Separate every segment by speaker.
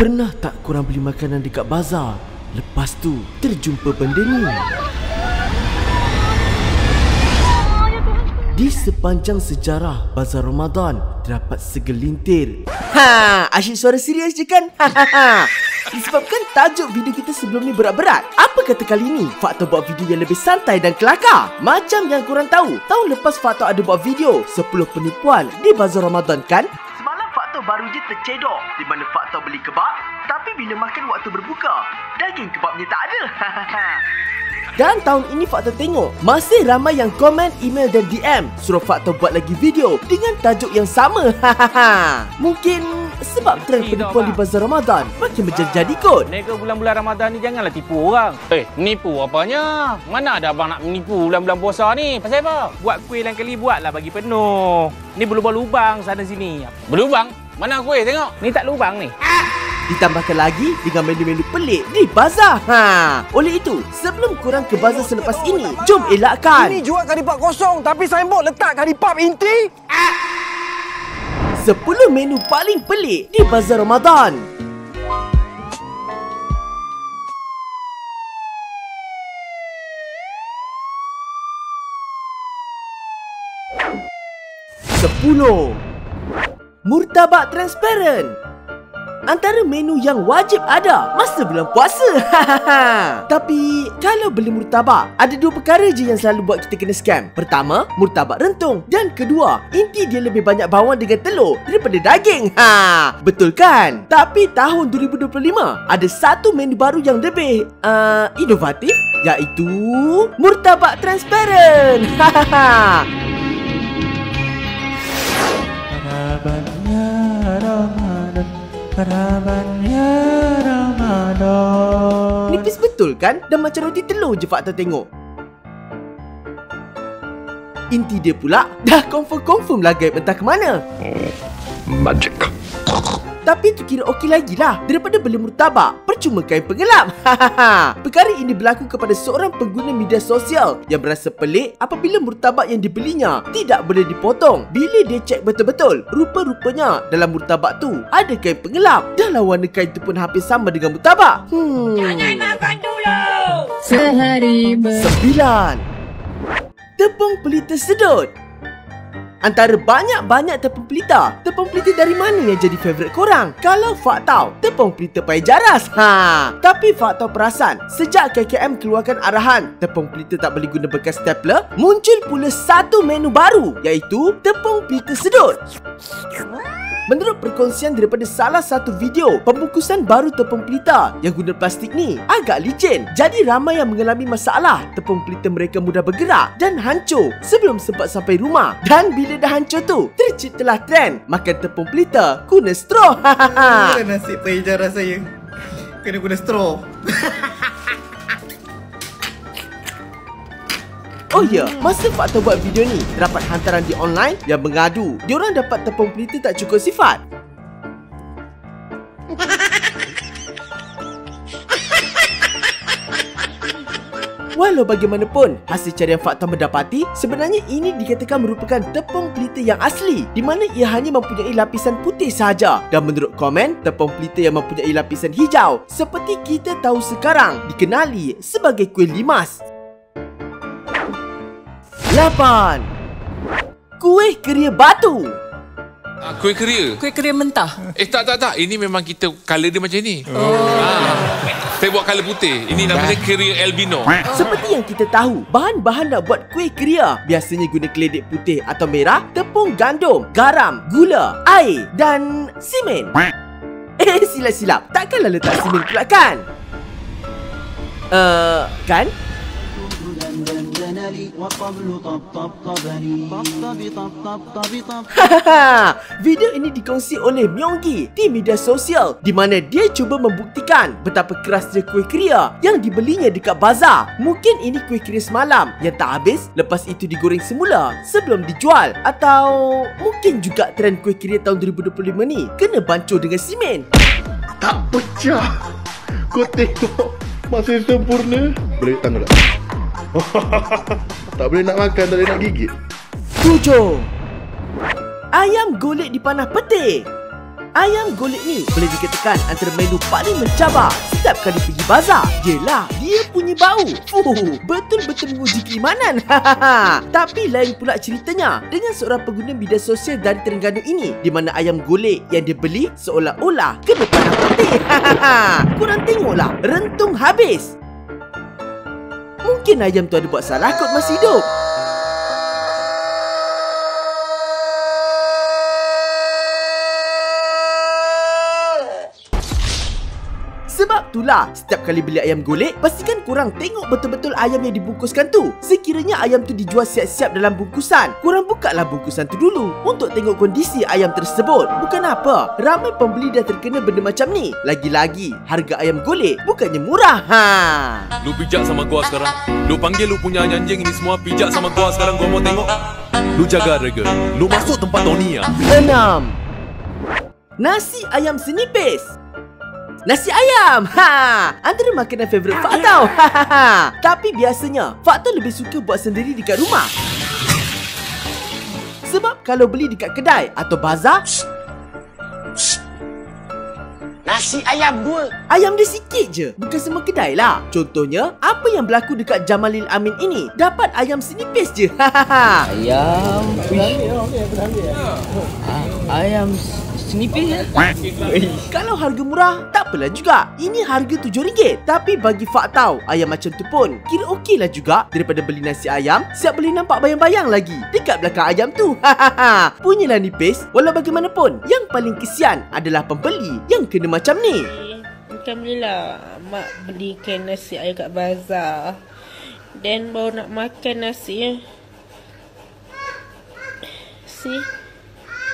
Speaker 1: Pernah tak korang beli makanan dekat bazar, lepas tu terjumpa benda ni? Di sepanjang sejarah bazar Ramadan terdapat segelintir. Asyik suara serius je kan? Disebabkan tajuk video kita sebelum ni berat-berat, apa kata kali ni Faktor buat video yang lebih santai dan kelakar? Macam yang korang tahu, tahun lepas Faktor ada buat video 10 penipuan di bazar Ramadan kan? Semalam Faktor baru je tercedok di mana Faktor beli kebab, tapi bila makan waktu berbuka, daging kebabnya tak ada. Dan tahun ini Faktor tengok masih ramai yang komen, email dan DM suruh Faktor buat lagi video dengan tajuk yang sama. Mungkin sebab trend penipuan di bazar Ramadan makin menjadi kot.
Speaker 2: Nega bulan-bulan Ramadan ni janganlah tipu orang. Nipu apanya? Mana ada abang nak menipu bulan-bulan puasa ni? Pasal apa? Buat kuih lain kali buatlah bagi penuh. Ni berlubang-lubang sana sini. Berlubang? Mana kuih tengok? Ni tak lubang ni.
Speaker 1: Ditambahkan lagi dengan menu-menu pelik di bazar. Oleh itu, sebelum korang ke bazar selepas ini, jom elakkan.
Speaker 3: Ini jual karipap kosong tapi signboard letak karipap inti.
Speaker 1: 10 menu paling pelik di bazar Ramadan. Murtabak transparent. Antara menu yang wajib ada masa bulan puasa. Tapi kalau beli murtabak, ada dua perkara je yang selalu buat kita kena scam. Pertama, murtabak rentung. Dan kedua, inti dia lebih banyak bawang dengan telur daripada daging. Betul kan? Tapi tahun 2025 ada satu menu baru yang lebih inovatif, iaitu murtabak transparent.
Speaker 4: Kerabatnya Ramadan.
Speaker 1: Nipis betul kan? Dan macam roti telur je Faktor tengok. Inti dia pula dah confirm lah gaib entah ke mana.
Speaker 4: Magic.
Speaker 1: Tapi tu kira okey lagi lah daripada beli murtabak percuma kain pengelap. Perkara ini berlaku kepada seorang pengguna media sosial yang berasa pelik apabila murtabak yang dibelinya tidak boleh dipotong. Bila dia cek betul-betul, rupa-rupanya dalam murtabak tu ada kain pengelap. Dah lah warna kain tu pun hampir sama dengan murtabak.
Speaker 5: Jangan makan dulu. Sehari
Speaker 1: 9. Tepung pelita sedut. Antara banyak-banyak tepung pelita dari mana yang jadi favourite korang? Kalau Fak tahu, tepung pelita pai jaras. Tapi Fak tahu perasan, sejak KKM keluarkan arahan tepung pelita tak boleh guna bekas stapler, muncul pula satu menu baru, iaitu tepung pelita sedut. Menurut perkongsian daripada salah satu video, pembungkusan baru tepung pelita yang guna plastik ni agak licin. Jadi ramai yang mengalami masalah tepung pelita mereka mudah bergerak dan hancur sebelum sempat sampai rumah. Dan bila dah hancur tu, terciptalah trend makan tepung pelita guna straw.
Speaker 6: Nasib payah saya kena guna straw.
Speaker 1: Oh ya, masa Faktor buat video ni, terdapat hantaran di online yang mengadu diorang dapat tepung pelita tak cukup sifat. Walau bagaimanapun, hasil carian Faktor mendapati sebenarnya ini dikatakan merupakan tepung pelita yang asli, di mana ia hanya mempunyai lapisan putih sahaja. Dan menurut komen, tepung pelita yang mempunyai lapisan hijau seperti kita tahu sekarang dikenali sebagai kuih limas. 8. Kuih keria batu.
Speaker 7: Kuih keria?
Speaker 5: Kuih keria mentah.
Speaker 7: Tak. Ini memang kita colour dia macam ni. Saya buat colour putih. Ini namanya keria albino.
Speaker 1: Seperti yang kita tahu, bahan-bahan nak buat kuih keria biasanya guna keledek putih atau merah, tepung gandum, garam, gula, air dan simen. Silap-silap. Takkanlah letak simen pula kan? Kan? Video ini dikongsi oleh Myonggi di media sosial, di mana dia cuba membuktikan betapa kerasnya kuih keria yang dibelinya dekat bazar. Mungkin ini kuih keria semalam yang tak habis, lepas itu digoreng semula sebelum dijual. Atau mungkin juga trend kuih keria tahun 2025 ni kena bancur dengan simen.
Speaker 4: Tak pecah. Kau tengok, masih sempurna. Boleh tanggal tak? Tak boleh nak makan, tak boleh nak gigit.
Speaker 1: 7. Ayam golek di panah petik. Ayam golek ni boleh dikatakan antara menu paling mencabar setiap kali pergi bazar. Yelah, dia punya bau. Betul-betul menguji keimanan. Tapi lain pula ceritanya dengan seorang pengguna media sosial dari Terengganu ini, di mana ayam golek yang dia beli seolah-olah kena panah putih. Korang tengoklah, rentung habis. Mungkin ayam tu ada buat salah kot masih hidup. Sebab itulah, setiap kali beli ayam golek, pastikan korang tengok betul-betul ayam yang dibungkuskan tu. Sekiranya ayam tu dijual siap-siap dalam bungkusan, korang bukalah bungkusan tu dulu untuk tengok kondisi ayam tersebut. Bukan apa, ramai pembeli dah terkena benda macam ni. Lagi-lagi, harga ayam golek bukannya murah.
Speaker 8: Lu pijak sama gua sekarang. Lu panggil lu punya anjing ini semua pijak sama gua sekarang. Gua mau tengok. Lu jaga harga. Lu masuk tempat Tony ya.
Speaker 1: 6. Nasi ayam senipis. Nasi ayam, antara makanan favourite Fak tau. Tapi biasanya Fak tu lebih suka buat sendiri dekat rumah. Sebab kalau beli dekat kedai atau bazar,
Speaker 3: Nasi ayam 2.
Speaker 1: ayam dia sikit je, bukan semua kedai lah. Contohnya, apa yang berlaku dekat Jamalil Amin ini, dapat ayam senipis je.
Speaker 6: Ayam Ayam senipis ya?
Speaker 1: Kalau harga murah, tak apalah juga. Ini harga RM7. Tapi bagi Fak tahu, ayam macam tu pun kira okey lah juga daripada beli nasi ayam, siap boleh nampak bayang-bayang lagi dekat belakang ayam tu. Punyalah nipis. Walau bagaimanapun, yang paling kesian adalah pembeli yang kena macam ni.
Speaker 9: Alhamdulillah, mak belikan nasi ayam kat bazar. Dan baru nak makan nasi.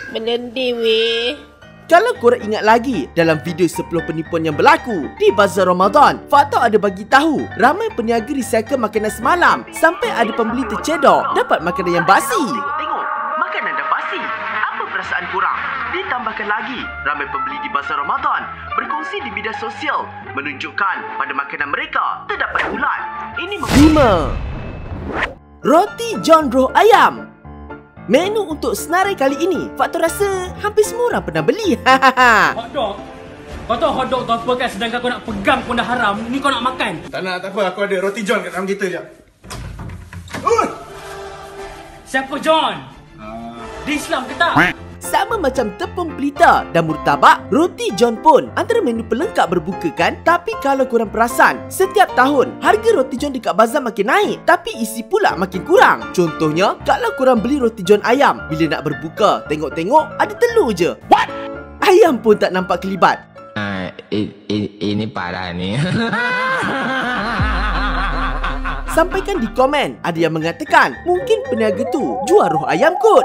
Speaker 9: Melendih weh.
Speaker 1: Kalau korang ingat lagi dalam video 10 penipuan yang berlaku di Bazar Ramadan, Fak tahu ada bagi tahu ramai peniaga recycle makanan semalam sampai ada pembeli tercedok dapat makanan yang basi. Tengok, makanan dah basi. Apa perasaan korang? Ditambahkan lagi, ramai pembeli di Bazar Ramadan berkongsi di media sosial menunjukkan pada makanan mereka terdapat ulat. Ini 5. Roti John roh ayam. Menu untuk senarai kali ini, Fak tu rasa hampir semua orang pernah beli.
Speaker 10: Hotdog? Kau tahu hotdog tu apa kan? Sedangkan kau nak pegang pun dah haram. Ni kau nak makan.
Speaker 3: Tak nak, tak apa. Aku ada roti John kat dalam kereta je.
Speaker 10: Siapa John? Dia Islam ke tak?
Speaker 1: Sama macam tepung pelita dan murtabak, roti John pun antara menu pelengkap berbuka kan? Tapi kalau korang perasan, setiap tahun harga roti John dekat bazar makin naik, tapi isi pula makin kurang. Contohnya, kalau korang beli roti John ayam, bila nak berbuka, tengok-tengok ada telur je. What? Ayam pun tak nampak kelibat.
Speaker 6: Ini parah ni.
Speaker 1: Sampaikan di komen, ada yang mengatakan mungkin peniaga tu jual roh ayam kot.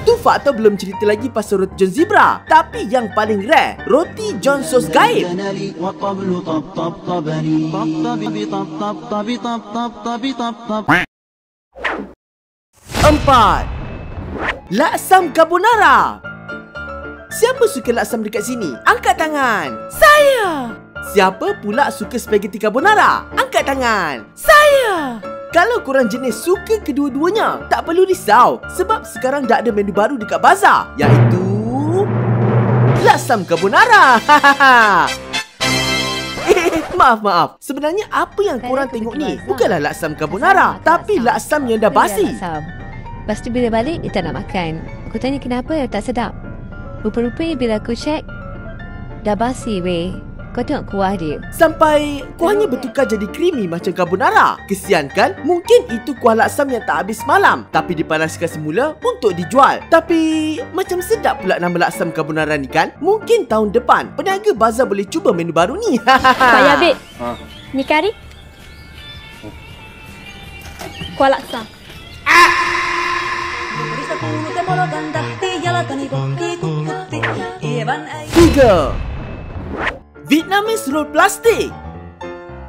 Speaker 1: Tu Fak tahu belum cerita lagi pasal roti John Zebra. Tapi yang paling rare, roti John sos gaib. 4. Laksam carbonara. Siapa suka laksam dekat sini? Angkat tangan. Saya. Siapa pula suka spaghetti carbonara? Angkat tangan. Saya. Kalau korang jenis suka kedua-duanya, tak perlu risau sebab sekarang dah ada menu baru dekat bazar, iaitu laksam carbonara. Maaf. Sebenarnya apa yang korang tengok ni bukanlah laksam carbonara, tapi laksam yang dah basi.
Speaker 11: Lepas tu bila balik, dia tak nak makan. Aku tanya kenapa, tak sedap. Rupa-rupanya bila aku check, dah basi weh. Kau tengok kuah dia. Sampai kuahnya bertukar jadi creamy macam carbonara. Kesian kan? Mungkin itu kuah laksam yang tak habis semalam, tapi dipanaskan semula untuk dijual. Tapi macam sedap pula nama laksam carbonara ni kan? Mungkin tahun depan peniaga bazar boleh cuba menu baru ni.
Speaker 5: Payah Beb. Ni kari. Kuah laksam.
Speaker 1: 3. Vietnamese roll plastik.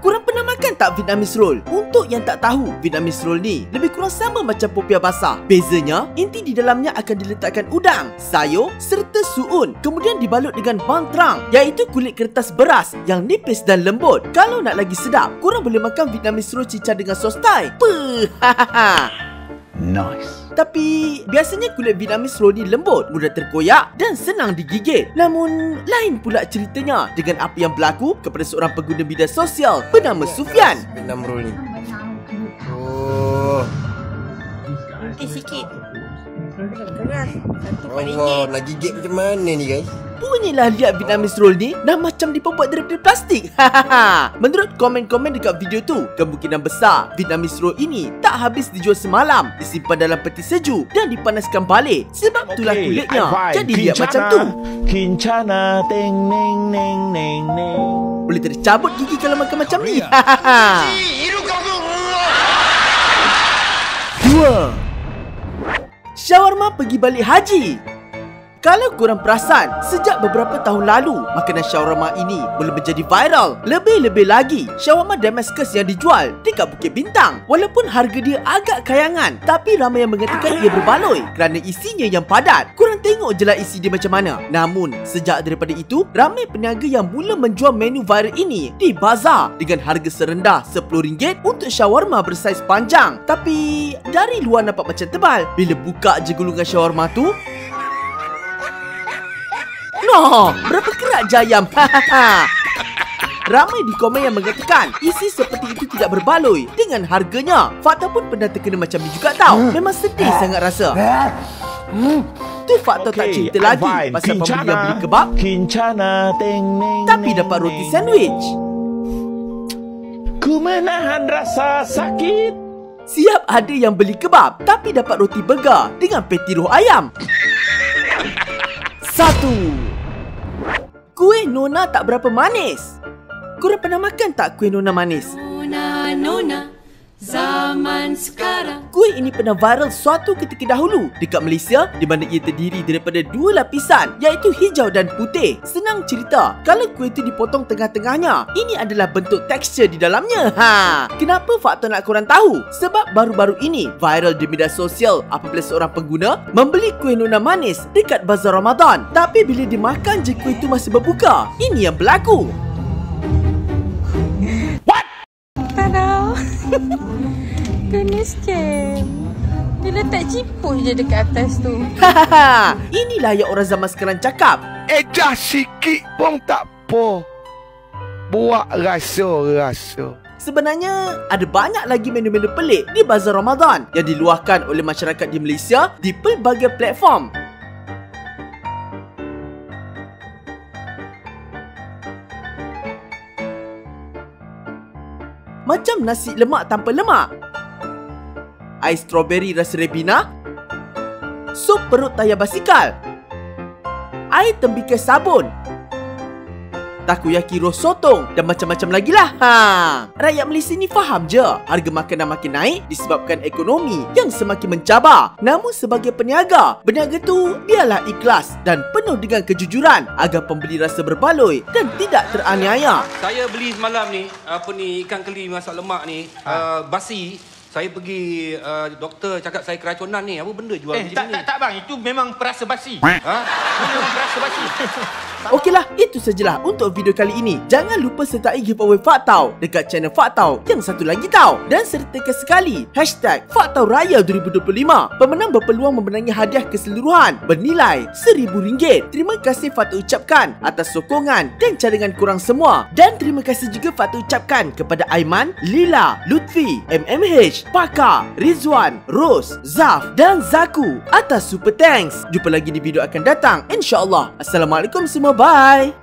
Speaker 1: Korang pernah Pernah makan tak Vietnamese roll? Untuk yang tak tahu, Vietnamese roll ni lebih kurang sama macam popiah basah. Bezanya, inti di dalamnya akan diletakkan udang, sayur serta suun. Kemudian dibalut dengan bang terang, iaitu kulit kertas beras yang nipis dan lembut. Kalau nak lagi sedap, korang boleh makan Vietnamese roll cincang dengan sos Thai.
Speaker 12: Nice.
Speaker 1: Tapi biasanya kulit Vietnamese roll ni lembut, mudah terkoyak dan senang digigit. Namun lain pula ceritanya dengan apa yang berlaku kepada seorang pengguna media sosial bernama Sufian.
Speaker 3: Vietnam roll ni. Oh.
Speaker 9: Sikit.
Speaker 3: Allah, nak gigit macam mana ni guys?
Speaker 1: Punyalah lihat Vietnamese roll ni dah macam diperbuat daripada plastik. Menurut komen-komen dekat video tu, kemungkinan besar Vietnamese roll ini tak habis dijual semalam, disimpan dalam peti sejuk dan dipanaskan balik. Sebab itulah kulitnya jadi lihat macam tu.
Speaker 12: Kincana teng neng neng neng neng.
Speaker 1: Boleh tercabut gigi kalau makan macam ni. 2. Shawarma pergi balik haji. Kalau korang perasan, sejak beberapa tahun lalu, makanan shawarma ini mula menjadi viral. Lebih-lebih lagi, shawarma Damascus yang dijual dekat Bukit Bintang. Walaupun harga dia agak kayangan, tapi ramai yang mengatakan ia berbaloi kerana isinya yang padat. Korang tengok je lah isi dia macam mana. Namun, sejak daripada itu, ramai peniaga yang mula menjual menu viral ini di bazar dengan harga serendah RM10 untuk shawarma bersaiz panjang. Tapi, dari luar nampak macam tebal. Bila buka je gulungan shawarma tu, no, berapa kerat je ayam? Ramai di komen yang mengatakan isi seperti itu tidak berbaloi dengan harganya. Fakta pun pernah terkena macam ni juga tau. Memang sedih sangat rasa. Tu fakta tak cerita lagi pasal pembeli yang beli kebab tapi dapat roti sandwich.
Speaker 12: Ku menahan rasa sakit.
Speaker 1: Siap ada yang beli kebab tapi dapat roti burger dengan patty roh ayam. 1. Kuih Nona tak berapa manis. Korang pernah makan tak kuih Nona manis?
Speaker 13: Nona, zaman sekarang.
Speaker 1: Kuih ini pernah viral suatu ketika dahulu dekat Malaysia, di mana ia terdiri daripada 2 lapisan, iaitu hijau dan putih. Senang cerita, kalau kuih itu dipotong tengah-tengahnya, ini adalah bentuk tekstur di dalamnya. Kenapa fakta nak korang tahu? Sebab baru-baru ini viral di media sosial apabila seorang pengguna membeli kuih Nona manis dekat bazar Ramadan. Tapi bila dimakan je kuih itu masih berbuka, ini yang berlaku.
Speaker 9: Kena scam. Dia letak ciput je dekat atas tu.
Speaker 1: Inilah yang orang zaman sekarang cakap.
Speaker 14: Ejah sikit pun tak apa. Buat rasa-rasa.
Speaker 1: Sebenarnya, ada banyak lagi menu-menu pelik di bazar Ramadan yang diluahkan oleh masyarakat di Malaysia di pelbagai platform. Macam nasi lemak tanpa lemak, ais strawberry rasa Ribena, sup perut tayar basikal, air tembikar sabun, takoyaki roh sotong dan macam-macam lagi lah. Rakyat Malaysia ni faham je harga makanan makin naik disebabkan ekonomi yang semakin mencabar. Namun sebagai peniaga, berniaga tu biarlah ikhlas dan penuh dengan kejujuran agar pembeli rasa berbaloi dan tidak teraniaya.
Speaker 15: Saya beli semalam ni, ikan keli masak lemak ni, basi. Saya pergi doktor cakap saya keracunan ni. Apa benda jual macam ni?
Speaker 2: Tak bang, itu memang perasa basi. Itu memang perasa basi.
Speaker 1: Okeylah, itu sajalah untuk video kali ini. Jangan lupa sertai giveaway Faktau dekat channel Faktau yang satu lagi tau. Dan sertakan sekali #Faktau Raya 2025. Pemenang berpeluang memenangi hadiah keseluruhan bernilai RM1,000. Terima kasih Faktau ucapkan atas sokongan dan cadangan korang semua. Dan terima kasih juga Faktau ucapkan kepada Aiman, Lila, Lutfi, MMH, Paka, Rizwan, Ros, Zaf dan Zaku atas super thanks. Jumpa lagi di video akan datang, InsyaAllah. Assalamualaikum semua, bye.